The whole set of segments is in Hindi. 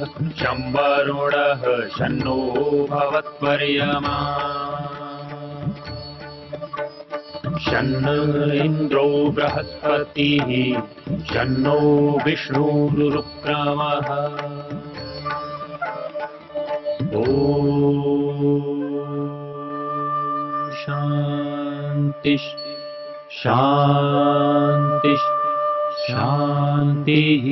शं वरुणः शन्नो भवत्वर्यमा शन्न इन्द्रो बृहस्पतिः शन्नो विष्णुरुक्रमः ॐ शान्ति शान्ति शान्तिः।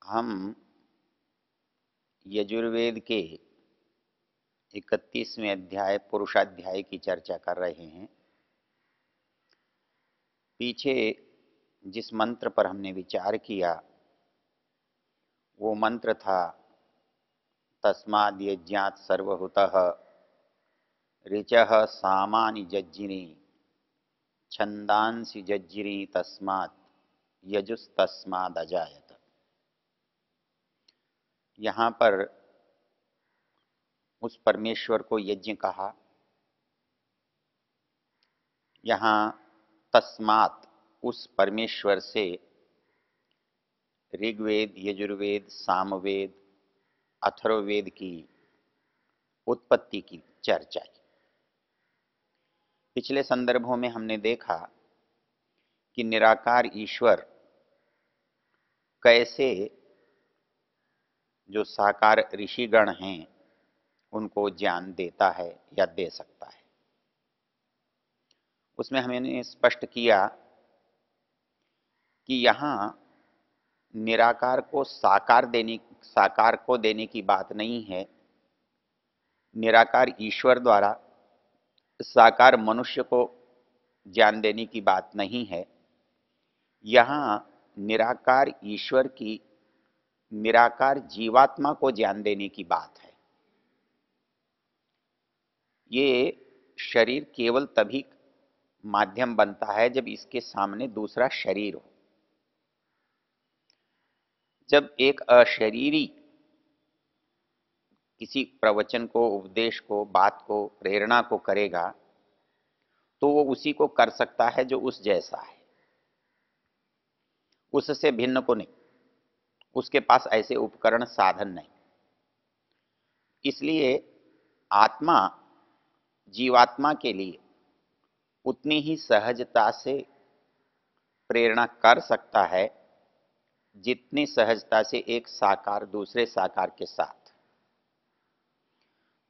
हम यजुर्वेद के 31वें अध्याय पुरुषाध्याय की चर्चा कर रहे हैं। पीछे जिस मंत्र पर हमने विचार किया वो मंत्र था तस्माद् यज्ञात् सर्वहुतः ऋचः सामानि जज्जिनी छंदांसि जज्जिरी तस्मात् यजुस्तस्माद् अजायत। यहाँ पर उस परमेश्वर को यज्ञ कहा। यहाँ तस्मात् उस परमेश्वर से ऋग्वेद, यजुर्वेद, सामवेद, अथर्ववेद की उत्पत्ति की चर्चा की। पिछले संदर्भों में हमने देखा कि निराकार ईश्वर कैसे जो साकार ऋषिगण हैं उनको ज्ञान देता है या दे सकता है। उसमें हमने स्पष्ट किया कि यहाँ निराकार को साकार को देने की बात नहीं है। निराकार ईश्वर द्वारा साकार मनुष्य को ज्ञान देने की बात नहीं है। यहाँ निराकार ईश्वर की निराकार जीवात्मा को ज्ञान देने की बात है। ये शरीर केवल तभी माध्यम बनता है जब इसके सामने दूसरा शरीर हो। जब एक अशरीरी किसी प्रवचन को, उपदेश को, बात को, प्रेरणा को करेगा तो वो उसी को कर सकता है जो उस जैसा है, उससे भिन्न को नहीं। उसके पास ऐसे उपकरण, साधन नहीं। इसलिए आत्मा जीवात्मा के लिए उतनी ही सहजता से प्रेरणा कर सकता है जितनी सहजता से एक साकार दूसरे साकार के साथ।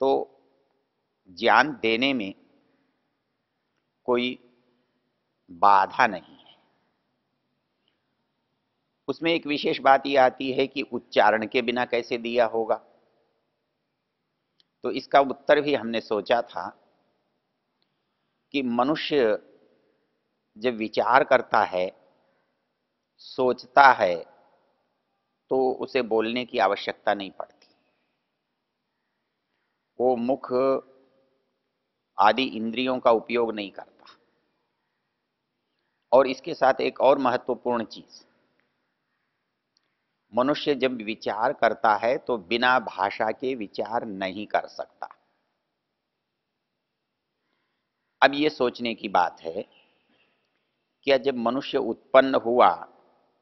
तो ज्ञान देने में कोई बाधा नहीं है। उसमें एक विशेष बात यह आती है कि उच्चारण के बिना कैसे दिया होगा। तो इसका उत्तर भी हमने सोचा था कि मनुष्य जब विचार करता है, सोचता है, तो उसे बोलने की आवश्यकता नहीं पड़ती। वो मुख आदि इंद्रियों का उपयोग नहीं करता। और इसके साथ एक और महत्वपूर्ण चीज, मनुष्य जब विचार करता है तो बिना भाषा के विचार नहीं कर सकता। अब ये सोचने की बात है, क्या जब मनुष्य उत्पन्न हुआ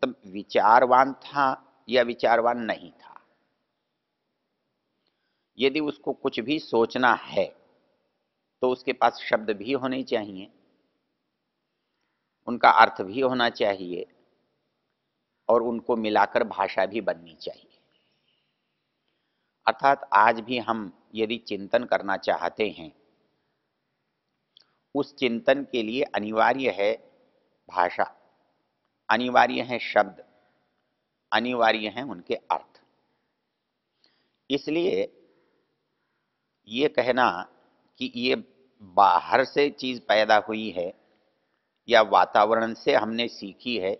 तब विचारवान था या विचारवान नहीं था? यदि उसको कुछ भी सोचना है तो उसके पास शब्द भी होने चाहिए, उनका अर्थ भी होना चाहिए और उनको मिलाकर भाषा भी बननी चाहिए। अर्थात आज भी हम यदि चिंतन करना चाहते हैं, उस चिंतन के लिए अनिवार्य है भाषा, अनिवार्य है शब्द, अनिवार्य हैं उनके अर्थ। इसलिए ये कहना कि ये बाहर से चीज पैदा हुई है या वातावरण से हमने सीखी है,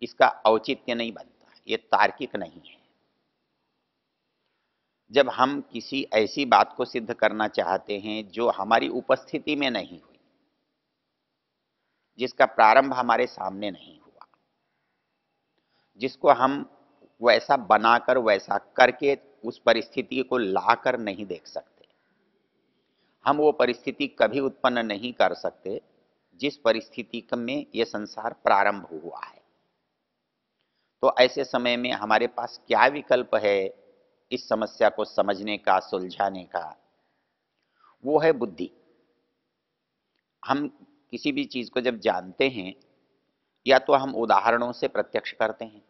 इसका औचित्य नहीं बनता, ये तार्किक नहीं है। जब हम किसी ऐसी बात को सिद्ध करना चाहते हैं जो हमारी उपस्थिति में नहीं हुई, जिसका प्रारंभ हमारे सामने नहीं हुआ, जिसको हम वैसा बनाकर वैसा करके उस परिस्थिति को लाकर नहीं देख सकते। हम वो परिस्थिति कभी उत्पन्न नहीं कर सकते जिस परिस्थिति में ये संसार प्रारंभ हुआ है। तो ऐसे समय में हमारे पास क्या विकल्प है इस समस्या को समझने का, सुलझाने का? वो है बुद्धि। हम किसी भी चीज को जब जानते हैं या तो हम उदाहरणों से प्रत्यक्ष करते हैं।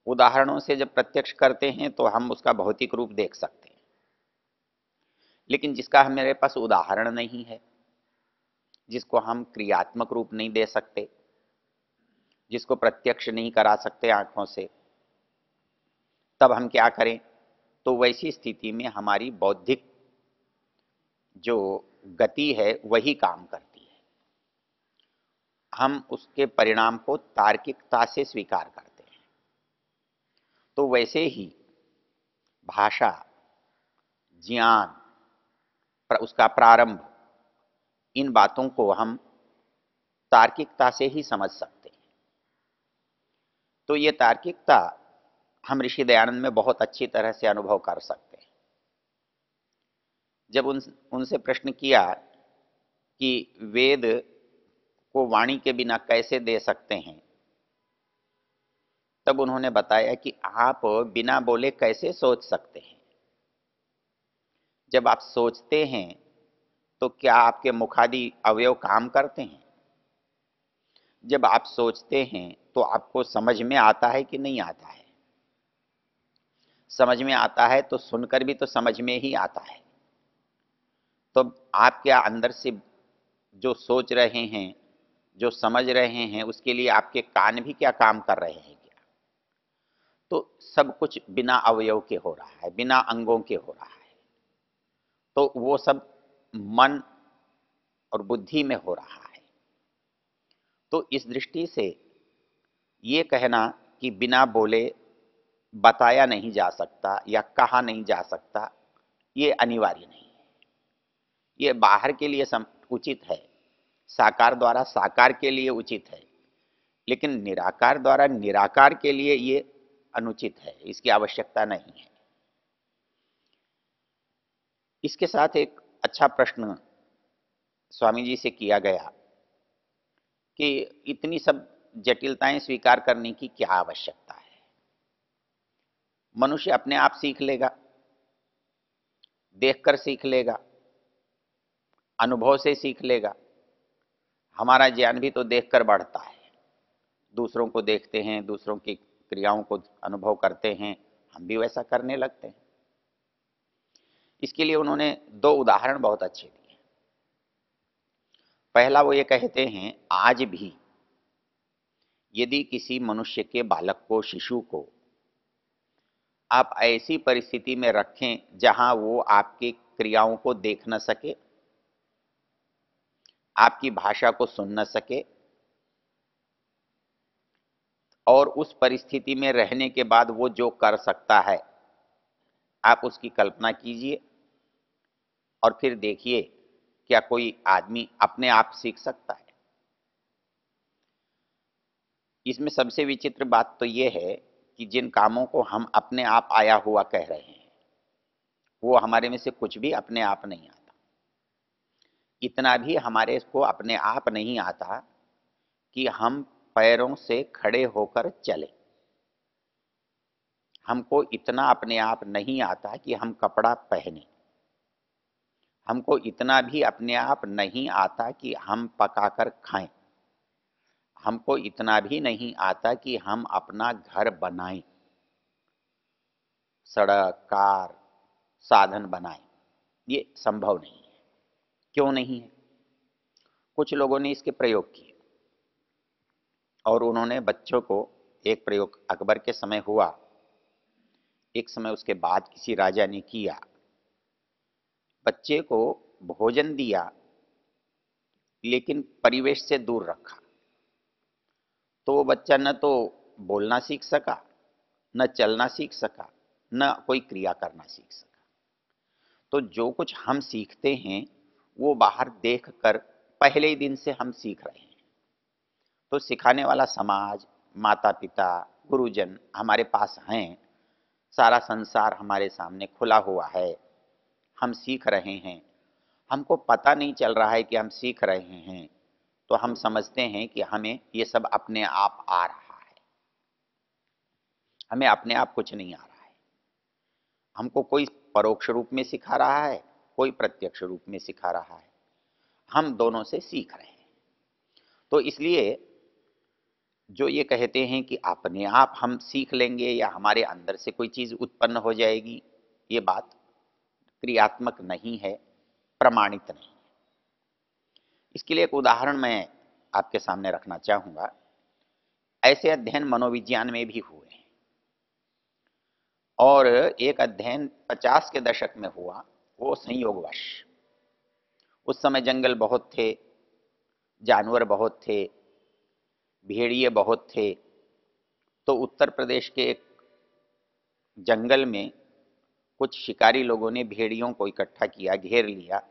उदाहरणों से जब प्रत्यक्ष करते हैं तो हम उसका भौतिक रूप देख सकते हैं, लेकिन जिसका हमारे पास उदाहरण नहीं है, जिसको हम क्रियात्मक रूप नहीं दे सकते, जिसको प्रत्यक्ष नहीं करा सकते आंखों से, तब हम क्या करें? तो वैसी स्थिति में हमारी बौद्धिक जो गति है वही काम करती है। हम उसके परिणाम को तार्किकता से स्वीकार करते हैं। तो वैसे ही भाषा, ज्ञान, उसका प्रारंभ, इन बातों को हम तार्किकता से ही समझ सकते हैं। तो ये तार्किकता हम ऋषि दयानंद में बहुत अच्छी तरह से अनुभव कर सकते हैं। जब उनसे प्रश्न किया कि वेद को वाणी के बिना कैसे दे सकते हैं, तब उन्होंने बताया कि आप बिना बोले कैसे सोच सकते हैं। जब आप सोचते हैं तो क्या आपके मुखादि अवयव काम करते हैं? जब आप सोचते हैं तो आपको समझ में आता है कि नहीं आता है? समझ में आता है तो सुनकर भी तो समझ में ही आता है। तो आप क्या अंदर से जो सोच रहे हैं, जो समझ रहे हैं, उसके लिए आपके कान भी क्या काम कर रहे हैं क्या? तो सब कुछ बिना अवयव के हो रहा है, बिना अंगों के हो रहा है। तो वो सब मन और बुद्धि में हो रहा है। तो इस दृष्टि से ये कहना कि बिना बोले बताया नहीं जा सकता या कहा नहीं जा सकता, ये अनिवार्य नहीं है। ये बाहर के लिए उचित है, साकार द्वारा साकार के लिए उचित है, लेकिन निराकार द्वारा निराकार के लिए ये अनुचित है, इसकी आवश्यकता नहीं है। इसके साथ एक अच्छा प्रश्न स्वामी जी से किया गया कि इतनी सब जटिलताएं स्वीकार करने की क्या आवश्यकता है? मनुष्य अपने आप सीख लेगा, देखकर सीख लेगा, अनुभव से सीख लेगा। हमारा ज्ञान भी तो देखकर बढ़ता है। दूसरों को देखते हैं, दूसरों की क्रियाओं को अनुभव करते हैं, हम भी वैसा करने लगते हैं। इसके लिए उन्होंने दो उदाहरण बहुत अच्छे दिए। पहला वो ये कहते हैं, आज भी यदि किसी मनुष्य के बालक को, शिशु को आप ऐसी परिस्थिति में रखें जहां वो आपकी क्रियाओं को देख न सके, आपकी भाषा को सुन न सके, और उस परिस्थिति में रहने के बाद वो जो कर सकता है, आप उसकी कल्पना कीजिए और फिर देखिए क्या कोई आदमी अपने आप सीख सकता है? इसमें सबसे विचित्र बात तो ये है कि जिन कामों को हम अपने आप आया हुआ कह रहे हैं, वो हमारे में से कुछ भी अपने आप नहीं आता। इतना भी हमारे को अपने आप नहीं आता कि हम पैरों से खड़े होकर चले। हमको इतना अपने आप नहीं आता कि हम कपड़ा पहने। हमको इतना भी अपने आप नहीं आता कि हम पकाकर खाएं। हमको इतना भी नहीं आता कि हम अपना घर बनाएं, सड़क, कार, साधन बनाएं। ये संभव नहीं है। क्यों नहीं है? कुछ लोगों ने इसके प्रयोग किए और उन्होंने बच्चों को, एक प्रयोग अकबर के समय हुआ, एक समय उसके बाद किसी राजा ने किया। बच्चे को भोजन दिया लेकिन परिवेश से दूर रखा। तो वो बच्चा न तो बोलना सीख सका, न चलना सीख सका, न कोई क्रिया करना सीख सका। तो जो कुछ हम सीखते हैं वो बाहर देख कर पहले ही दिन से हम सीख रहे हैं। तो सिखाने वाला समाज, माता पिता, गुरुजन हमारे पास हैं, सारा संसार हमारे सामने खुला हुआ है, हम सीख रहे हैं, हमको पता नहीं चल रहा है कि हम सीख रहे हैं, तो हम समझते हैं कि हमें ये सब अपने आप आ रहा है। हमें अपने आप कुछ नहीं आ रहा है, हमको कोई परोक्ष रूप में सिखा रहा है, कोई प्रत्यक्ष रूप में सिखा रहा है, हम दोनों से सीख रहे हैं। तो इसलिए जो ये कहते हैं कि अपने आप हम सीख लेंगे या हमारे अंदर से कोई चीज उत्पन्न हो जाएगी, ये बात क्रियात्मक नहीं है, प्रमाणित नहीं। इसके लिए एक उदाहरण मैं आपके सामने रखना चाहूंगा। ऐसे अध्ययन मनोविज्ञान में भी हुए हैं, और एक अध्ययन 50 के दशक में हुआ, वो संयोगवश। उस समय जंगल बहुत थे, जानवर बहुत थे, भेड़िए बहुत थे। तो उत्तर प्रदेश के एक जंगल में कुछ शिकारी लोगों ने भेड़ियों को इकट्ठा किया, घेर लिया।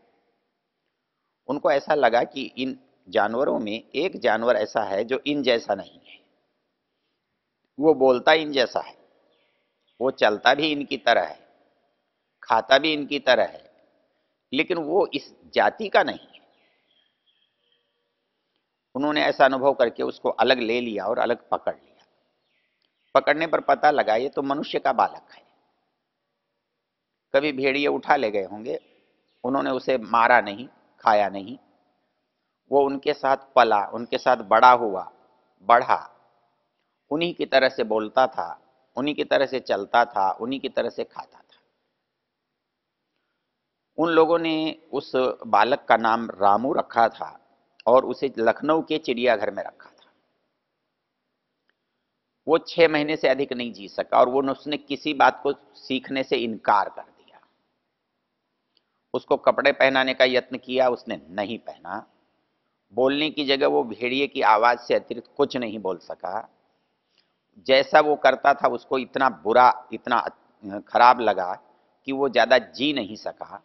उनको ऐसा लगा कि इन जानवरों में एक जानवर ऐसा है जो इन जैसा नहीं है, वो बोलता इन जैसा है, वो चलता भी इनकी तरह है, खाता भी इनकी तरह है, लेकिन वो इस जाति का नहीं है। उन्होंने ऐसा अनुभव करके उसको अलग ले लिया और अलग पकड़ लिया। पकड़ने पर पता लगा ये तो मनुष्य का बालक है। कभी भेड़िए उठा ले गए होंगे, उन्होंने उसे मारा नहीं, खाया नहीं, वो उनके साथ पला, उनके साथ बड़ा हुआ, बढ़ा, उन्हीं की तरह से बोलता था, उन्हीं की तरह से चलता था, उन्हीं की तरह से खाता था। उन लोगों ने उस बालक का नाम रामू रखा था और उसे लखनऊ के चिड़ियाघर में रखा था। वो 6 महीने से अधिक नहीं जी सका और वो उसने किसी बात को सीखने से इनकार कर दिया। उसको कपड़े पहनाने का यत्न किया, उसने नहीं पहना। बोलने की जगह वो भेड़िए की आवाज से अतिरिक्त कुछ नहीं बोल सका। जैसा वो करता था उसको इतना बुरा, इतना खराब लगा कि वो ज्यादा जी नहीं सका।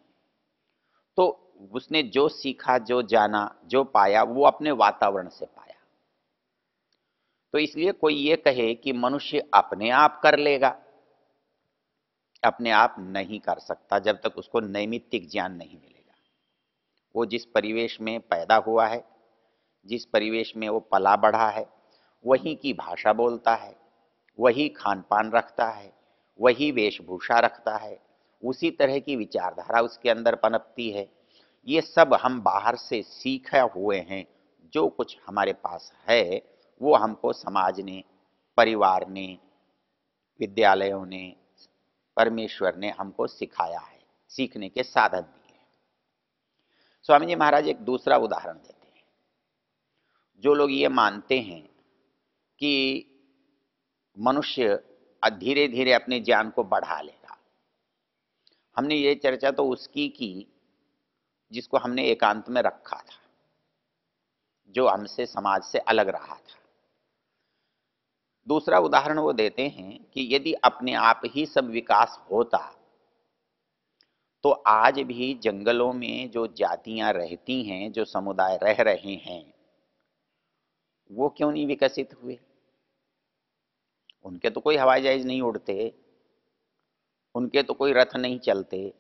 तो उसने जो सीखा, जो जाना, जो पाया, वो अपने वातावरण से पाया। तो इसलिए कोई ये कहे कि मनुष्य अपने आप कर लेगा, अपने आप नहीं कर सकता जब तक उसको नैमित्तिक ज्ञान नहीं मिलेगा। वो जिस परिवेश में पैदा हुआ है, जिस परिवेश में वो पला बढ़ा है, वहीं की भाषा बोलता है, वही खान पान रखता है, वही वेशभूषा रखता है, उसी तरह की विचारधारा उसके अंदर पनपती है। ये सब हम बाहर से सीखे हुए हैं। जो कुछ हमारे पास है वो हमको समाज ने, परिवार ने, विद्यालयों ने, परमेश्वर ने हमको सिखाया है, सीखने के साधन दिए हैं। स्वामी जी महाराज एक दूसरा उदाहरण देते हैं। जो लोग ये मानते हैं कि मनुष्य धीरे धीरे अपने ज्ञान को बढ़ा लेगा, हमने ये चर्चा तो उसकी की जिसको हमने एकांत में रखा था, जो हमसे समाज से अलग रहा था। दूसरा उदाहरण वो देते हैं कि यदि अपने आप ही सब विकास होता तो आज भी जंगलों में जो जातियां रहती हैं, जो समुदाय रह रहे हैं, वो क्यों नहीं विकसित हुए? उनके तो कोई हवाई जहाज नहीं उड़ते, उनके तो कोई रथ नहीं चलते,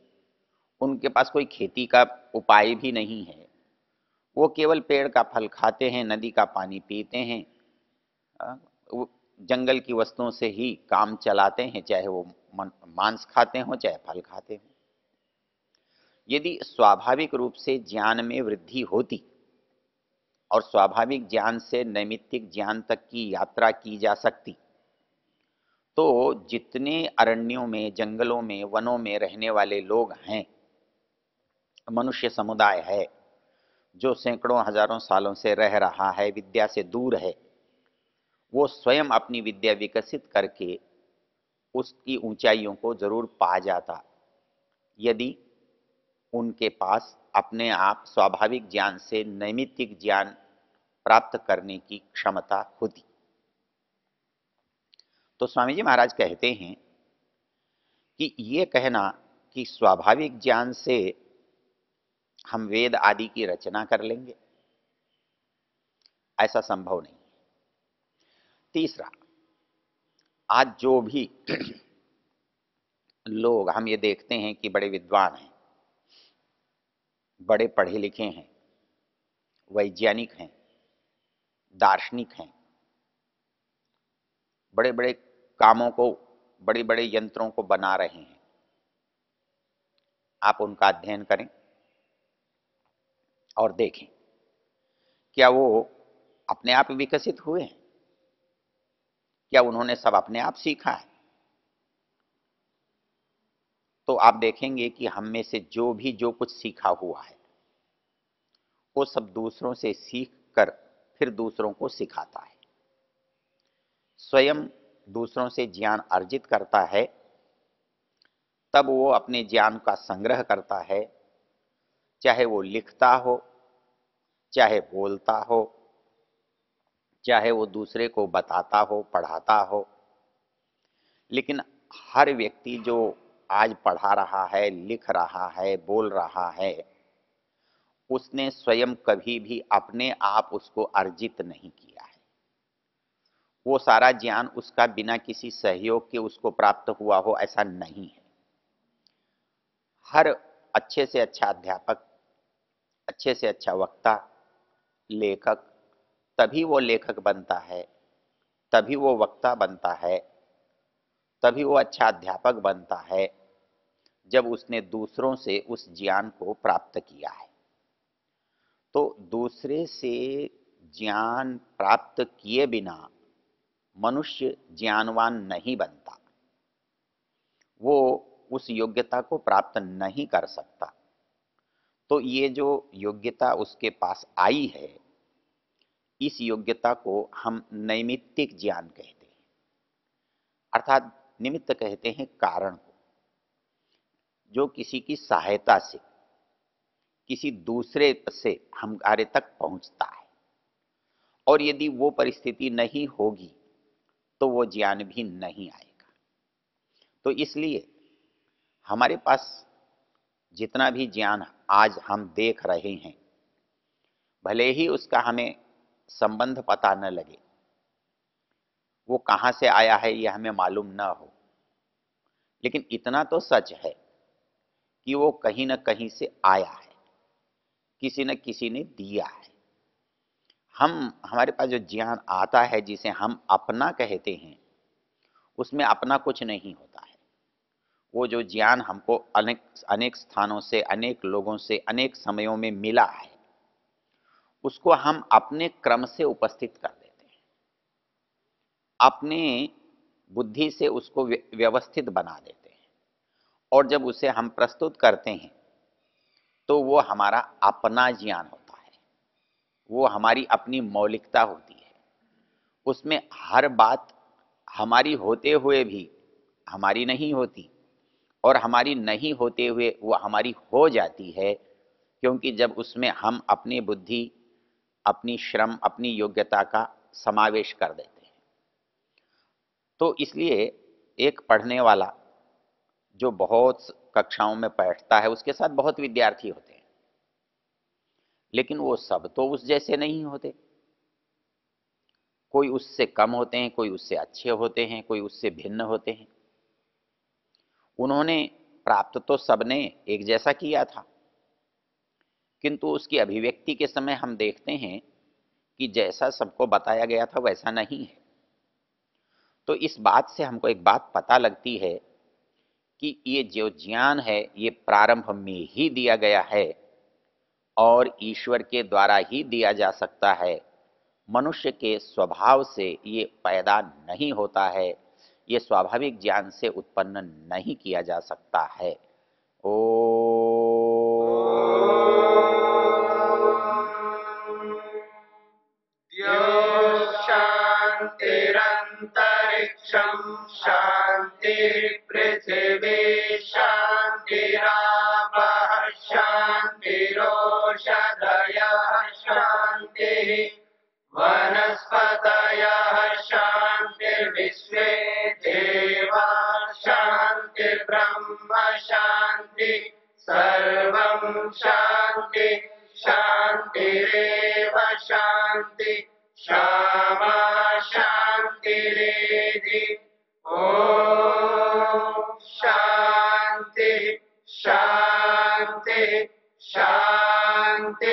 उनके पास कोई खेती का उपाय भी नहीं है। वो केवल पेड़ का फल खाते हैं, नदी का पानी पीते हैं, वो जंगल की वस्तुओं से ही काम चलाते हैं, चाहे वो मांस खाते हो चाहे फल खाते हो। यदि स्वाभाविक रूप से ज्ञान में वृद्धि होती और स्वाभाविक ज्ञान से नैमित्तिक ज्ञान तक की यात्रा की जा सकती, तो जितने अरण्यों में, जंगलों में, वनों में रहने वाले लोग हैं, मनुष्य समुदाय है जो सैकड़ों हजारों सालों से रह रहा है, विद्या से दूर है, वो स्वयं अपनी विद्या विकसित करके उसकी ऊंचाइयों को जरूर पा जाता यदि उनके पास अपने आप स्वाभाविक ज्ञान से नैमित्तिक ज्ञान प्राप्त करने की क्षमता होती। तो स्वामी जी महाराज कहते हैं कि ये कहना कि स्वाभाविक ज्ञान से हम वेद आदि की रचना कर लेंगे, ऐसा संभव नहीं। तीसरा, आज जो भी लोग हम ये देखते हैं कि बड़े विद्वान हैं, बड़े पढ़े लिखे हैं, वैज्ञानिक हैं, दार्शनिक हैं, बड़े बड़े कामों को, बड़े बड़े यंत्रों को बना रहे हैं, आप उनका अध्ययन करें और देखें क्या वो अपने आप विकसित हुए हैं, क्या उन्होंने सब अपने आप सीखा है। तो आप देखेंगे कि हम में से जो भी जो कुछ सीखा हुआ है वो सब दूसरों से सीख कर फिर दूसरों को सिखाता है, स्वयं दूसरों से ज्ञान अर्जित करता है, तब वो अपने ज्ञान का संग्रह करता है, चाहे वो लिखता हो, चाहे बोलता हो, चाहे वो दूसरे को बताता हो, पढ़ाता हो। लेकिन हर व्यक्ति जो आज पढ़ा रहा है, लिख रहा है, बोल रहा है, उसने स्वयं कभी भी अपने आप उसको अर्जित नहीं किया है। वो सारा ज्ञान उसका बिना किसी सहयोग के उसको प्राप्त हुआ हो, ऐसा नहीं है। हर अच्छे से अच्छा अध्यापक, अच्छे से अच्छा वक्ता, लेखक, तभी वो लेखक बनता है, तभी वो वक्ता बनता है, तभी वो अच्छा अध्यापक बनता है, जब उसने दूसरों से उस ज्ञान को प्राप्त किया है। तो दूसरे से ज्ञान प्राप्त किए बिना मनुष्य ज्ञानवान नहीं बनता, वो उस योग्यता को प्राप्त नहीं कर सकता। तो ये जो योग्यता उसके पास आई है, इस योग्यता को हम नैमित्तिक ज्ञान कहते हैं, अर्थात निमित्त कहते हैं कारण को, जो किसी की सहायता से किसी दूसरे से हमारे तक पहुंचता है। और यदि वो परिस्थिति नहीं होगी तो वो ज्ञान भी नहीं आएगा। तो इसलिए हमारे पास जितना भी ज्ञान आज हम देख रहे हैं, भले ही उसका हमें संबंध पता न लगे, वो कहाँ से आया है ये हमें मालूम न हो, लेकिन इतना तो सच है कि वो कहीं न कहीं से आया है, किसी न किसी ने दिया है। हमारे पास जो ज्ञान आता है, जिसे हम अपना कहते हैं, उसमें अपना कुछ नहीं होता है। वो जो ज्ञान हमको अनेक अनेक स्थानों से, अनेक लोगों से, अनेक समयों में मिला है, उसको हम अपने क्रम से उपस्थित कर देते हैं, अपने बुद्धि से उसको व्यवस्थित बना देते हैं, और जब उसे हम प्रस्तुत करते हैं तो वो हमारा अपना ज्ञान होता है, वो हमारी अपनी मौलिकता होती है। उसमें हर बात हमारी होते हुए भी हमारी नहीं होती, और हमारी नहीं होते हुए वो हमारी हो जाती है, क्योंकि जब उसमें हम अपनी बुद्धि, अपनी श्रम, अपनी योग्यता का समावेश कर देते हैं। तो इसलिए एक पढ़ने वाला जो बहुत कक्षाओं में बैठता है, उसके साथ बहुत विद्यार्थी होते हैं, लेकिन वो सब तो उस जैसे नहीं होते। कोई उससे कम होते हैं, कोई उससे अच्छे होते हैं, कोई उससे भिन्न होते हैं। उन्होंने प्राप्त तो सबने एक जैसा किया था, किंतु उसकी अभिव्यक्ति के समय हम देखते हैं कि जैसा सबको बताया गया था वैसा नहीं है। तो इस बात से हमको एक बात पता लगती है कि ये जो ज्ञान है, ये प्रारंभ में ही दिया गया है और ईश्वर के द्वारा ही दिया जा सकता है। मनुष्य के स्वभाव से ये पैदा नहीं होता है, ये स्वाभाविक ज्ञान से उत्पन्न नहीं किया जा सकता है। ओ शान्तिरन्तरिक्षं शान्तिर्पृथिवी शान्तिरापः शान्तिरोषधयः शान्तिः वनस्पतयः शान्तिर्विश्वे देवा शान्तिर्ब्रह्म शान्ति सर्वं शान्ति शान्तिरेव शान्ति क्षमा शान्तिरेधि। शांति शांति।